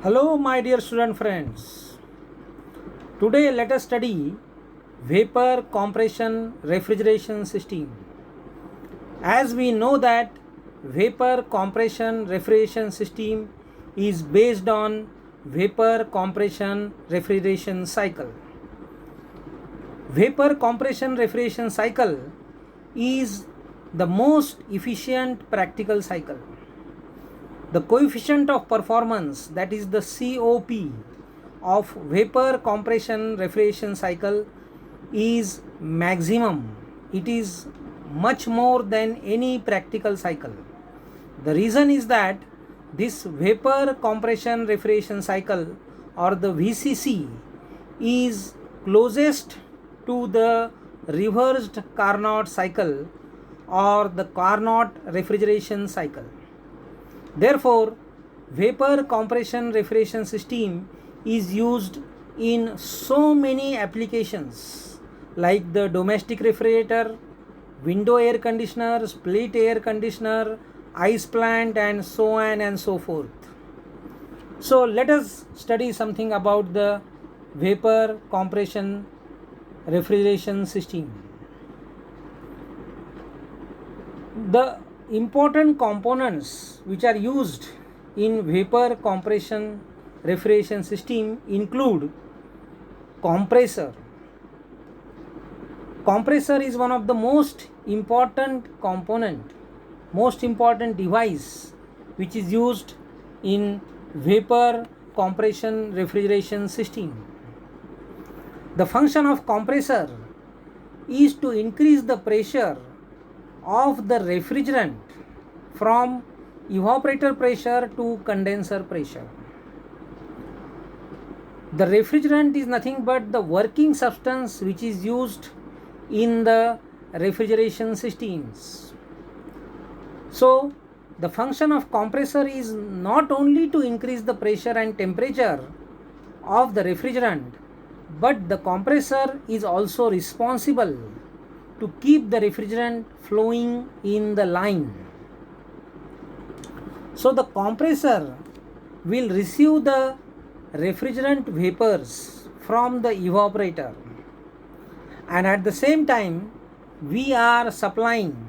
Hello, my dear student friends. Today, let us study vapor compression refrigeration system. As we know that vapor compression refrigeration system is based on vapor compression refrigeration cycle. Vapor compression refrigeration cycle is the most efficient practical cycle. The coefficient of performance, that is the COP of vapor compression refrigeration cycle, is maximum. It is much more than any practical cycle. The reason is that this vapor compression refrigeration cycle, or the VCC, is closest to the reversed Carnot cycle or the Carnot refrigeration cycle. Therefore, vapor compression refrigeration system is used in so many applications like the domestic refrigerator, window air conditioner, split air conditioner, ice plant, and so on and so forth. So let us study something about the vapor compression refrigeration system. The important components which are used in vapor compression refrigeration system include compressor. Compressor is one of the most important device which is used in vapor compression refrigeration system. The function of compressor is to increase the pressure of the refrigerant from evaporator pressure to condenser pressure. The refrigerant is nothing but the working substance which is used in the refrigeration systems. So, the function of compressor is not only to increase the pressure and temperature of the refrigerant, but the compressor is also responsible to keep the refrigerant flowing in the line. So the compressor will receive the refrigerant vapors from the evaporator, and at the same time we are supplying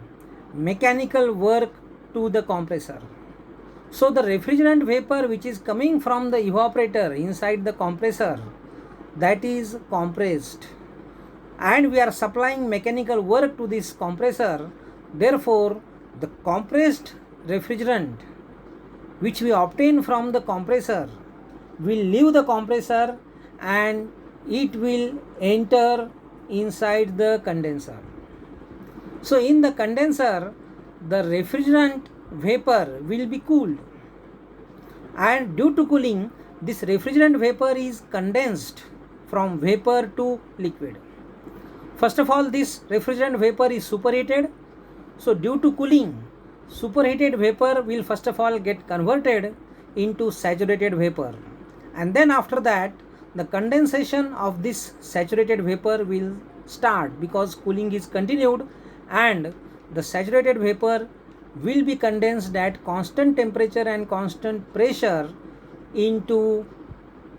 mechanical work to the compressor. So the refrigerant vapor which is coming from the evaporator inside the compressor, that is compressed, and we are supplying mechanical work to this compressor. Therefore, the compressed refrigerant which we obtain from the compressor will leave the compressor and it will enter inside the condenser. So in the condenser, the refrigerant vapor will be cooled, and due to cooling, this refrigerant vapor is condensed from vapor to liquid. First of all, this refrigerant vapor is superheated. So due to cooling, superheated vapor will first of all get converted into saturated vapor, and then after that the condensation of this saturated vapor will start because cooling is continued, and the saturated vapor will be condensed at constant temperature and constant pressure into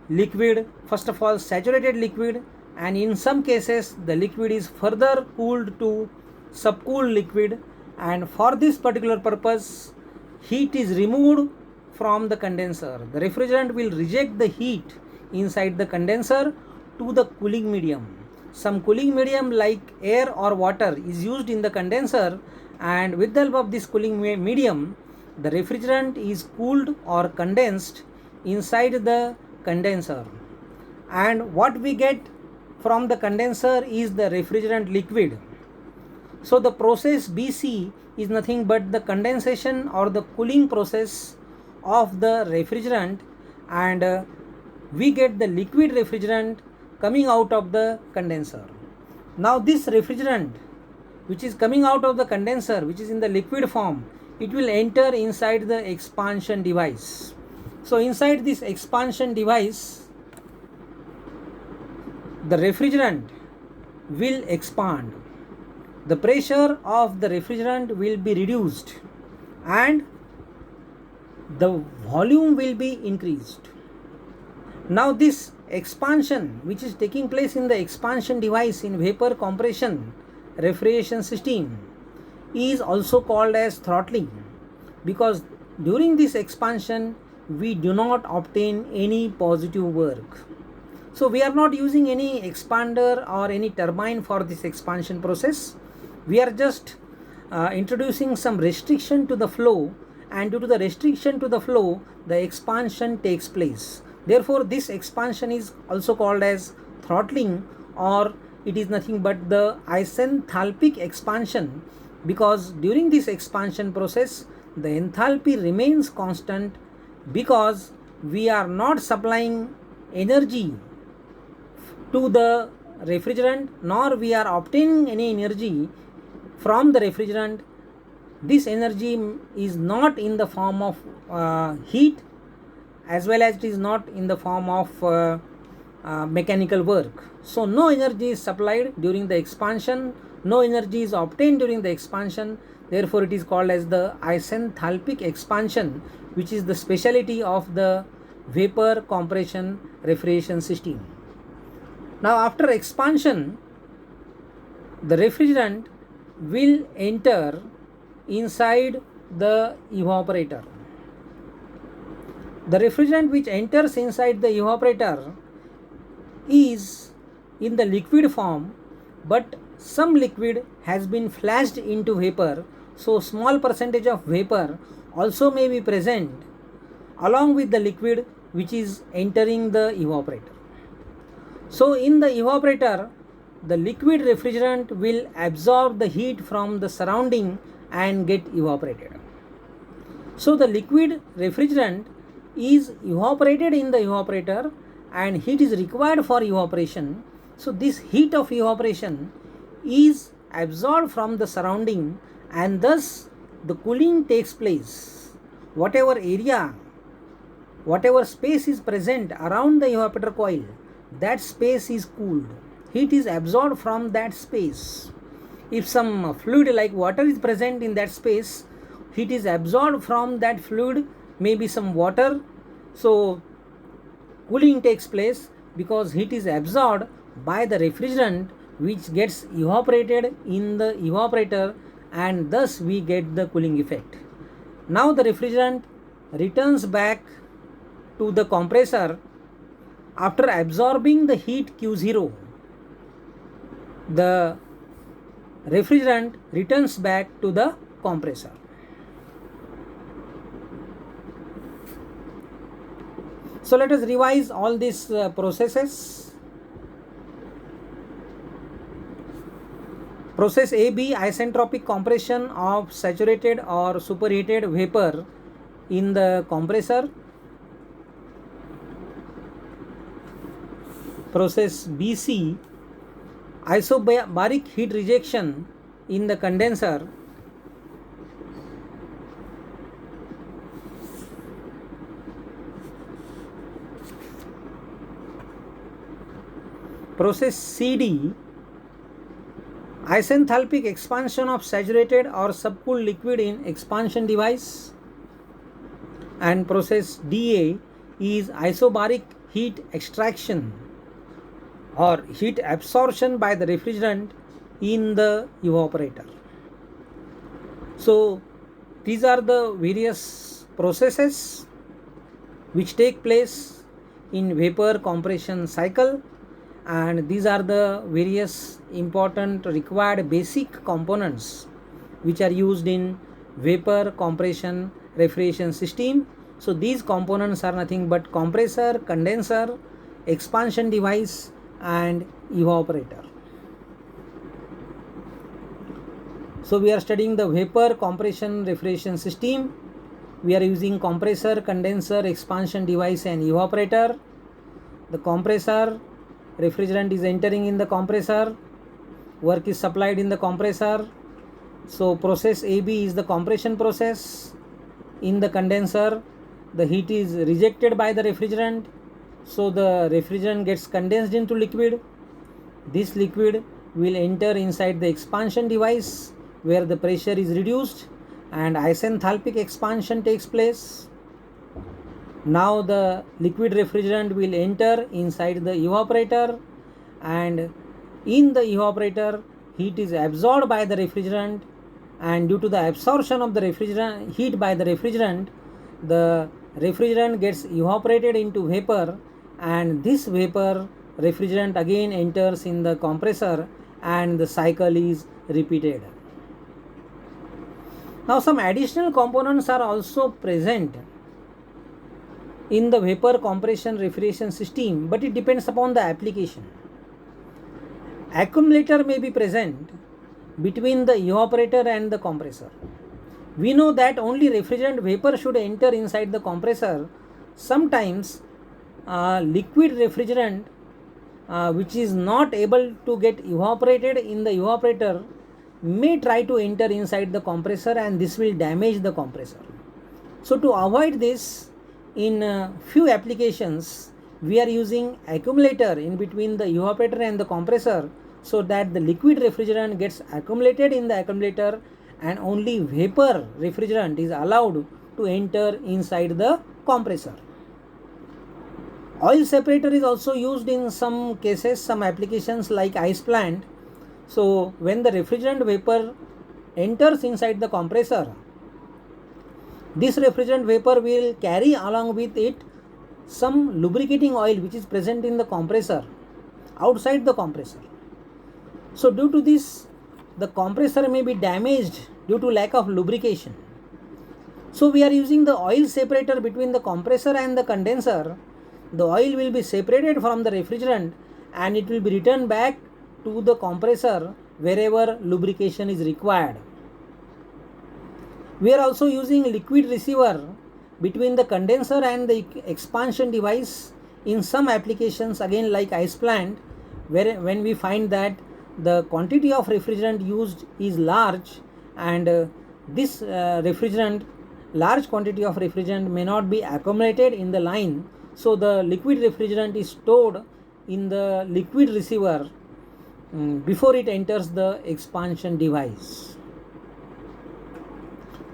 liquid, first of all saturated liquid, and in some cases the liquid is further cooled to subcooled liquid, and for this particular purpose heat is removed from the condenser. The refrigerant will reject the heat inside the condenser to the cooling medium. Some cooling medium like air or water is used in the condenser, and with the help of this cooling medium the refrigerant is cooled or condensed inside the condenser, and what we get from the condenser is the refrigerant liquid. So the process BC is nothing but the condensation or the cooling process of the refrigerant, and we get the liquid refrigerant coming out of the condenser. Now this refrigerant which is coming out of the condenser, which is in the liquid form, it will enter inside the expansion device. So inside this expansion device, the refrigerant will expand. The pressure of the refrigerant will be reduced and the volume will be increased. Now this expansion which is taking place in the expansion device in vapor compression refrigeration system is also called as throttling, because during this expansion we do not obtain any positive work. So we are not using any expander or any turbine for this expansion process. We are just introducing some restriction to the flow, and due to the restriction to the flow the expansion takes place. Therefore this expansion is also called as throttling, or it is nothing but the isenthalpic expansion, because during this expansion process the enthalpy remains constant, because we are not supplying energy to the refrigerant nor we are obtaining any energy from the refrigerant. This energy is not in the form of heat, as well as it is not in the form of mechanical work. So no energy is supplied during the expansion, no energy is obtained during the expansion. Therefore it is called as the isenthalpic expansion, which is the specialty of the vapor compression refrigeration system. Now after expansion the refrigerant will enter inside the evaporator. The refrigerant which enters inside the evaporator is in the liquid form, but some liquid has been flashed into vapor, so small percentage of vapor also may be present along with the liquid which is entering the evaporator. So in the evaporator the liquid refrigerant will absorb the heat from the surrounding and get evaporated. So the liquid refrigerant is evaporated in the evaporator and heat is required for evaporation. So this heat of evaporation is absorbed from the surrounding, and thus the cooling takes place. Whatever area, whatever space is present around the evaporator coil, that space is cooled. Heat is absorbed from that space. If some fluid like water is present in that space, heat is absorbed from that fluid, maybe some water. So cooling takes place because heat is absorbed by the refrigerant which gets evaporated in the evaporator, and thus we get the cooling effect. Now the refrigerant returns back to the compressor after absorbing the heat Q0. The refrigerant returns back to the compressor. So let us revise all these processes. Process AB, isentropic compression of saturated or superheated vapor in the compressor. Process BC, isobaric heat rejection in the condenser. Process CD, isenthalpic expansion of saturated or subcooled liquid in expansion device. And process DA is isobaric heat extraction or heat absorption by the refrigerant in the evaporator. So these are the various processes which take place in vapor compression cycle, and these are the various important required basic components which are used in vapor compression refrigeration system. So these components are nothing but compressor, condenser, expansion device and evaporator. So we are studying the vapor compression refrigeration system. We are using compressor, condenser, expansion device and evaporator. The compressor, refrigerant is entering in the compressor, work is supplied in the compressor. So process AB is the compression process. In the condenser the heat is rejected by the refrigerant, so the refrigerant gets condensed into liquid. This liquid will enter inside the expansion device where the pressure is reduced and isenthalpic expansion takes place. Now the liquid refrigerant will enter inside the evaporator, and in the evaporator heat is absorbed by the refrigerant, and due to the absorption of the refrigerant heat by the refrigerant gets evaporated into vapor, and this vapor refrigerant again enters in the compressor, and the cycle is repeated. Now some additional components are also present in the vapor compression refrigeration system, but it depends upon the application. Accumulator may be present between the evaporator and the compressor. We know that only refrigerant vapor should enter inside the compressor. Sometimes liquid refrigerant which is not able to get evaporated in the evaporator may try to enter inside the compressor, and this will damage the compressor. So to avoid this, in few applications we are using accumulator in between the evaporator and the compressor, so that the liquid refrigerant gets accumulated in the accumulator and only vapor refrigerant is allowed to enter inside the compressor. Oil separator is also used in some cases, some applications like ice plant. So when the refrigerant vapor enters inside the compressor, this refrigerant vapor will carry along with it some lubricating oil which is present in the compressor, outside the compressor. So due to this, the compressor may be damaged due to lack of lubrication. So we are using the oil separator between the compressor and the condenser. The oil will be separated from the refrigerant, and it will be returned back to the compressor wherever lubrication is required. We are also using liquid receiver between the condenser and the expansion device in some applications, again like ice plant, where when we find that the quantity of refrigerant used is large, and this large quantity of refrigerant may not be accumulated in the line, so the liquid refrigerant is stored in the liquid receiver before it enters the expansion device.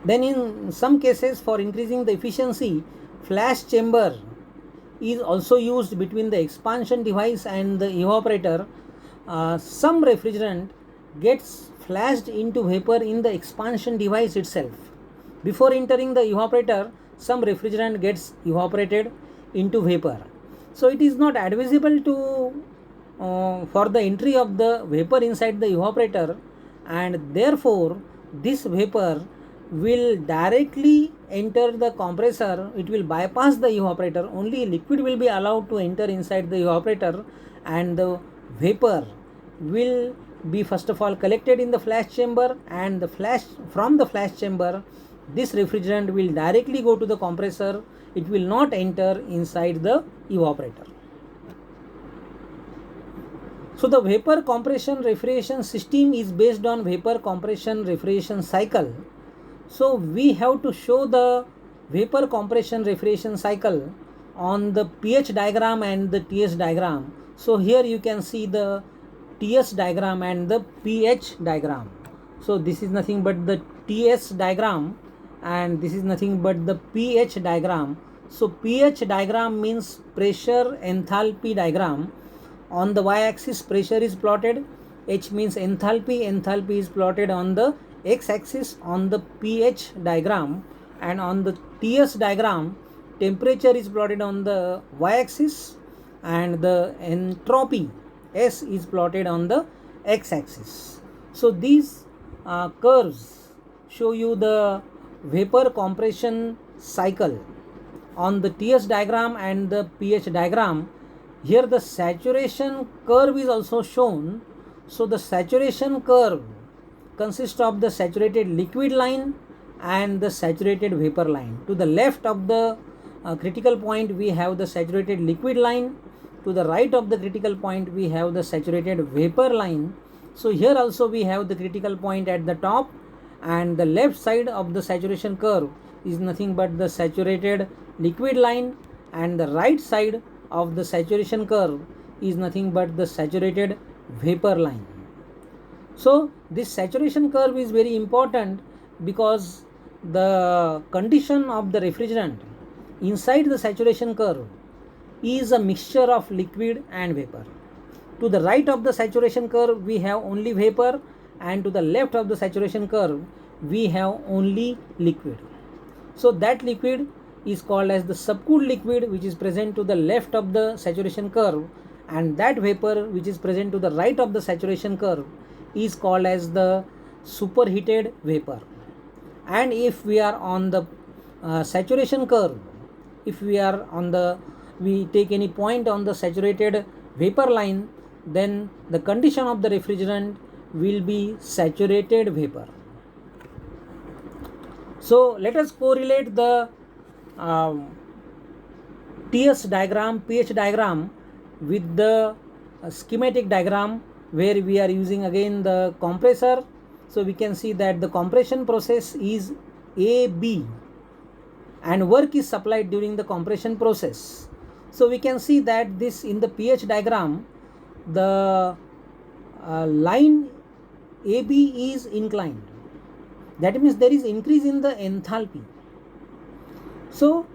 Then in some cases, for increasing the efficiency, flash chamber is also used between the expansion device and the evaporator. Some refrigerant gets flashed into vapor in the expansion device itself. Before entering the evaporator, some refrigerant gets evaporated into vapor. So it is not advisable to for the entry of the vapor inside the evaporator, and therefore this vapor will directly enter the compressor. It will bypass the evaporator. Only liquid will be allowed to enter inside the evaporator, and the vapor will be first of all collected in the flash chamber, and from the flash chamber this refrigerant will directly go to the compressor. It will not enter inside the evaporator. So the vapor compression refrigeration system is based on vapor compression refrigeration cycle. So we have to show the vapor compression refrigeration cycle on the pH diagram and the TS diagram. So here you can see the TS diagram and the pH diagram. So this is nothing but the TS diagram, and this is nothing but the pH diagram. So pH diagram means pressure enthalpy diagram. On the y-axis pressure is plotted, H means enthalpy is plotted on the x-axis on the pH diagram, and on the TS diagram temperature is plotted on the y-axis, and the entropy S is plotted on the x-axis. So these curves show you the vapor compression cycle on the TS diagram and the pH diagram. Here the saturation curve is also shown. So the saturation curve consists of the saturated liquid line and the saturated vapor line. To the left of the critical point we have the saturated liquid line. To the right of the critical point we have the saturated vapor line. So here also we have the critical point at the top, and the left side of the saturation curve is nothing but the saturated liquid line, and the right side of the saturation curve is nothing but the saturated vapor line. So this saturation curve is very important, because the condition of the refrigerant inside the saturation curve is a mixture of liquid and vapor. To the right of the saturation curve we have only vapor, and to the left of the saturation curve we have only liquid. So that liquid is called as the subcooled liquid, which is present to the left of the saturation curve, and that vapor which is present to the right of the saturation curve is called as the superheated vapor. And if we are on the saturation curve, if we take any point on the saturated vapor line, then the condition of the refrigerant will be saturated vapor. So let us correlate the TS diagram, pH diagram with the schematic diagram, where we are using again the compressor. So we can see that the compression process is AB and work is supplied during the compression process. So we can see that this in the pH diagram, the line AB is inclined. That means there is increase in the enthalpy. So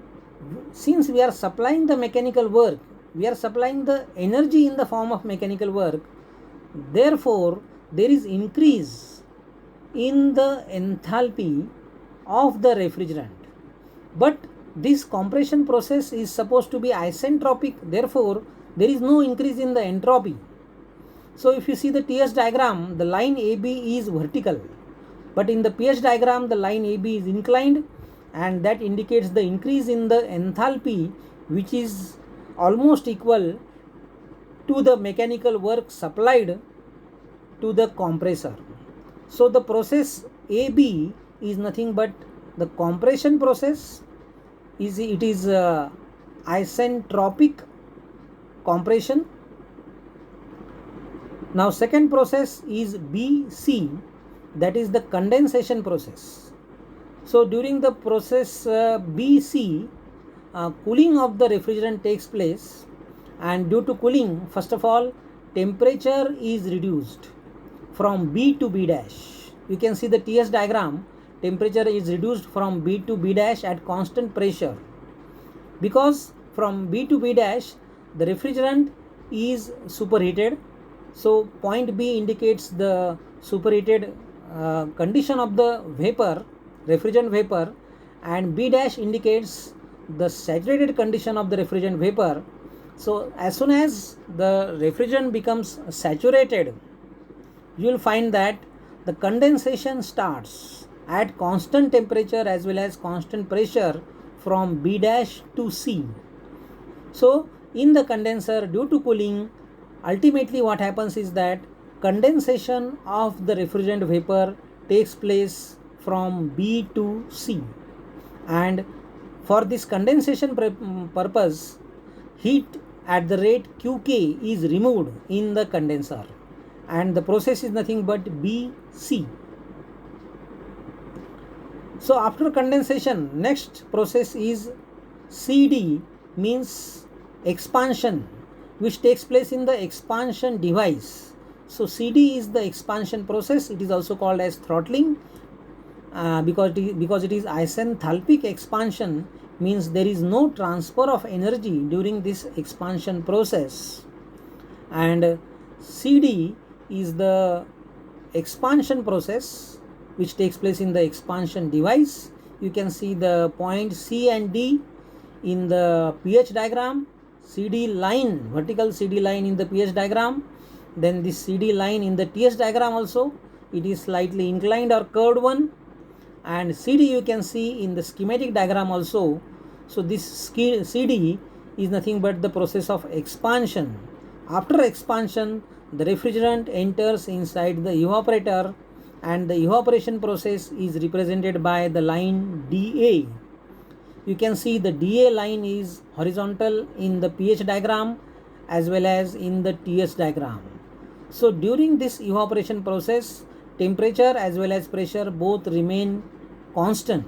since we are supplying the mechanical work, we are supplying the energy in the form of mechanical work, therefore there is increase in the enthalpy of the refrigerant. But this compression process is supposed to be isentropic, therefore there is no increase in the entropy. So if you see the TS diagram, the line AB is vertical, but in the pH diagram the line AB is inclined, and that indicates the increase in the enthalpy, which is almost equal to the mechanical work supplied to the compressor. So the process AB is nothing but the compression process. It is isentropic compression. Now second process is BC, that is the condensation process. So during the process BC, cooling of the refrigerant takes place, and due to cooling, first of all, temperature is reduced from B to B dash. You can see the TS diagram, temperature is reduced from B to B dash at constant pressure, because from B to B dash the refrigerant is superheated. So point B indicates the superheated condition of the vapor, refrigerant vapor, and B dash indicates the saturated condition of the refrigerant vapor. So as soon as the refrigerant becomes saturated, you will find that the condensation starts at constant temperature as well as constant pressure from B dash to C. So in the condenser, due to cooling, ultimately what happens is that condensation of the refrigerant vapor takes place from B to C, and for this condensation purpose, heat at the rate Qk is removed in the condenser, and the process is nothing but BC. So after condensation, next process is CD, means expansion, which takes place in the expansion device. So CD is the expansion process. It is also called as throttling, because it is isenthalpic expansion, means there is no transfer of energy during this expansion process. And CD is the expansion process which takes place in the expansion device. You can see the point C and D in the pH diagram, CD line, vertical CD line in the pH diagram, then this CD line in the TS diagram also, it is slightly inclined or curved one, and CD you can see in the schematic diagram also. So this CD is nothing but the process of expansion. After expansion, the refrigerant enters inside the evaporator, and the evaporation process is represented by the line DA. You can see the DA line is horizontal in the pH diagram as well as in the TS diagram. So during this evaporation process, temperature as well as pressure both remain constant,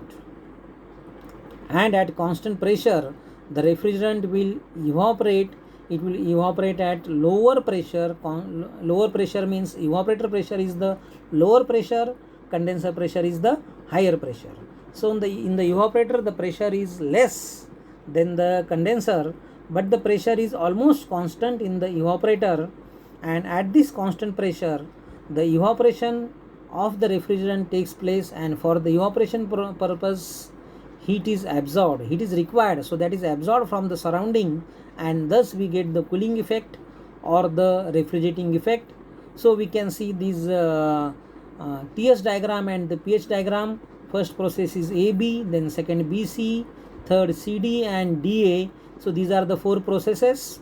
and at constant pressure the refrigerant will evaporate. It will evaporate at lower pressure. Lower pressure means evaporator pressure is the lower pressure, condenser pressure is the higher pressure. So in the evaporator the pressure is less, then the condenser, but the pressure is almost constant in the evaporator, and at this constant pressure the evaporation of the refrigerant takes place, and for the evaporation purpose heat is absorbed, heat is required, so that is absorbed from the surrounding, and thus we get the cooling effect or the refrigerating effect. So we can see these TS diagram and the pH diagram. First process is AB, then second BC, third CD and DA. So these are the four processes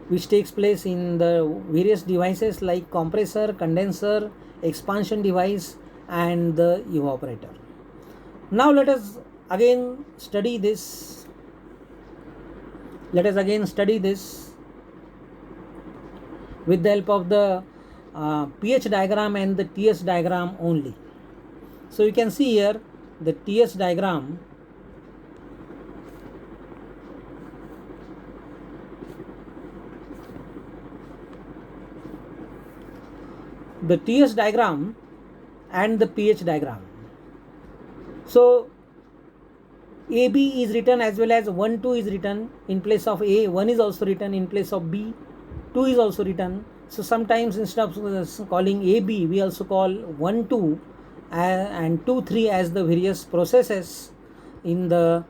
which takes place in the various devices like compressor, condenser, expansion device and the evaporator. Now let us again study this. With the help of the pH diagram and the TS diagram only. So you can see here the TS diagram. The TS diagram and the pH diagram. So AB is written as well as 1 2 is written in place of A, 1 is also written in place of B, 2 is also written. So sometimes instead of calling AB, we also call 1 2 and 2 3 as the various processes in the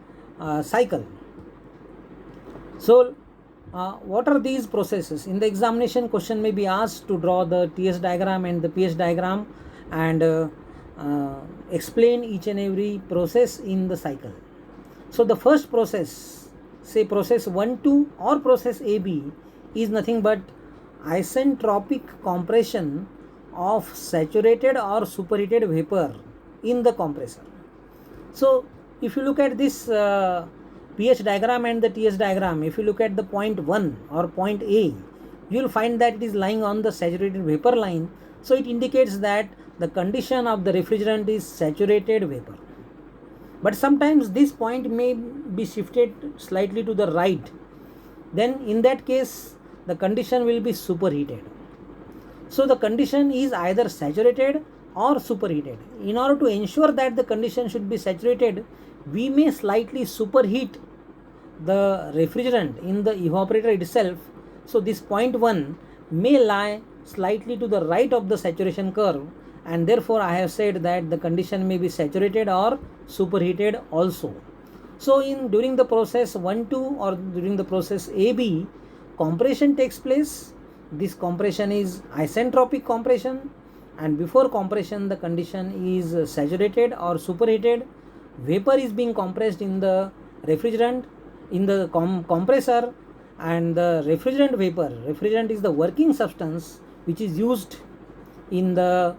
cycle. So what are these processes? In the examination, question may be asked to draw the TS diagram and the pH diagram and explain each and every process in the cycle. So the first process, say process 1 2 or process AB, is nothing but isentropic compression of saturated or superheated vapor in the compressor. So if you look at this pH diagram and the TS diagram, if you look at the point 1 or point A, you will find that it is lying on the saturated vapor line. So it indicates that the condition of the refrigerant is saturated vapor. But sometimes this point may be shifted slightly to the right. Then in that case the condition will be superheated. So the condition is either saturated or superheated. In order to ensure that the condition should be saturated, we may slightly superheat the refrigerant in the evaporator itself. So this point 1 may lie slightly to the right of the saturation curve, and therefore I have said that the condition may be saturated or superheated also. So during the process 1 2 or during the process AB, compression takes place. This compression is isentropic compression, and before compression the condition is saturated or superheated. Vapor is being compressed in the refrigerant, in the compressor, and the refrigerant is the working substance which is used in the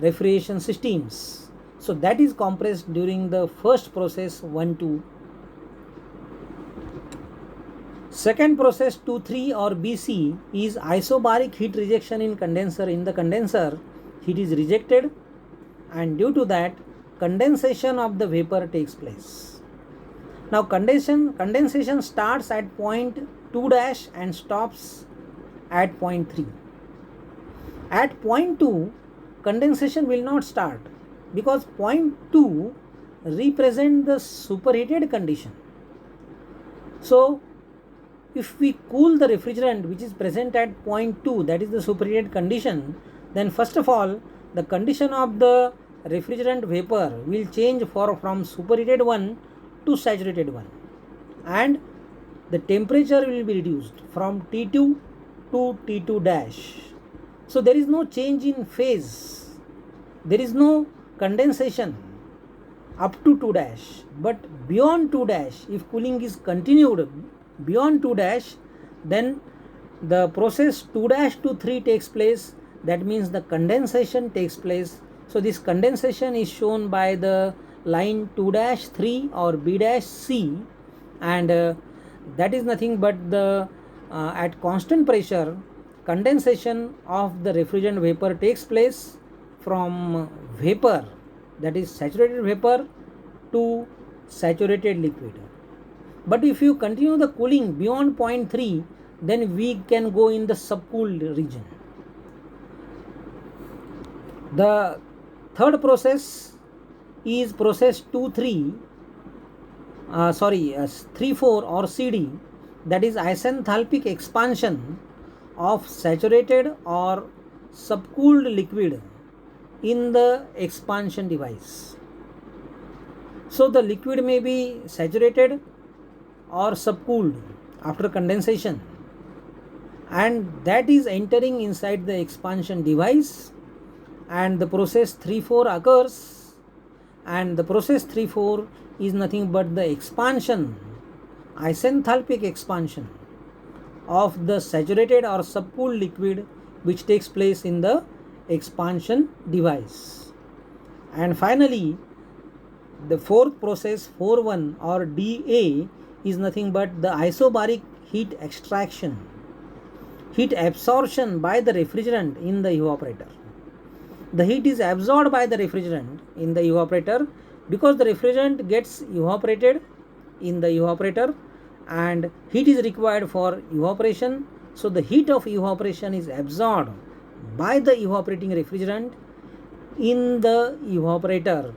refrigeration systems. So that is compressed during the first process 1 2. Second process 2 3 or BC is isobaric heat rejection in condenser. In the condenser, heat is rejected, and due to that condensation of the vapor takes place. Now condensation starts at point 2 dash and stops at point 3. At point 2 condensation will not start because point 2 represent the superheated condition. So if we cool the refrigerant which is present at point 2, that is the superheated condition, then first of all the condition of the refrigerant vapor will change from superheated one to saturated one, and the temperature will be reduced from T2 to T2 dash. So there is no change in phase, there is no condensation up to 2 dash, but beyond 2 dash, if cooling is continued beyond 2 dash, then the process 2 dash to 3 takes place. That means the condensation takes place. So this condensation is shown by the line 2 dash 3 or B dash C, and that is nothing but the at constant pressure condensation of the refrigerant vapor takes place from vapor, that is saturated vapor, to saturated liquid. But if you continue the cooling beyond point 3, then we can go in the subcooled region. The third process is process 2 3 3,4 or CD, that is isenthalpic expansion of saturated or subcooled liquid in the expansion device. So the liquid may be saturated or subcooled after condensation, and that is entering inside the expansion device, and the process 3,4 occurs, and the process 3,4 is nothing but the expansion, isenthalpic expansion of the saturated or subcooled liquid which takes place in the expansion device. And finally, the fourth process 4,1 or DA is nothing but the isobaric heat extraction, heat absorption by the refrigerant in the evaporator. The heat is absorbed by the refrigerant in the evaporator because the refrigerant gets evaporated in the evaporator and heat is required for evaporation. So the heat of evaporation is absorbed by the evaporating refrigerant in the evaporator,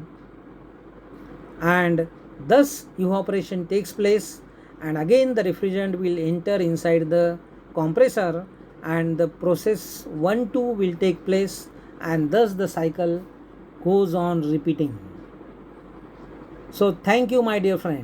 and thus evaporation takes place, and again the refrigerant will enter inside the compressor and the process 1,2 will take place, and thus the cycle goes on repeating. So thank you, my dear friend.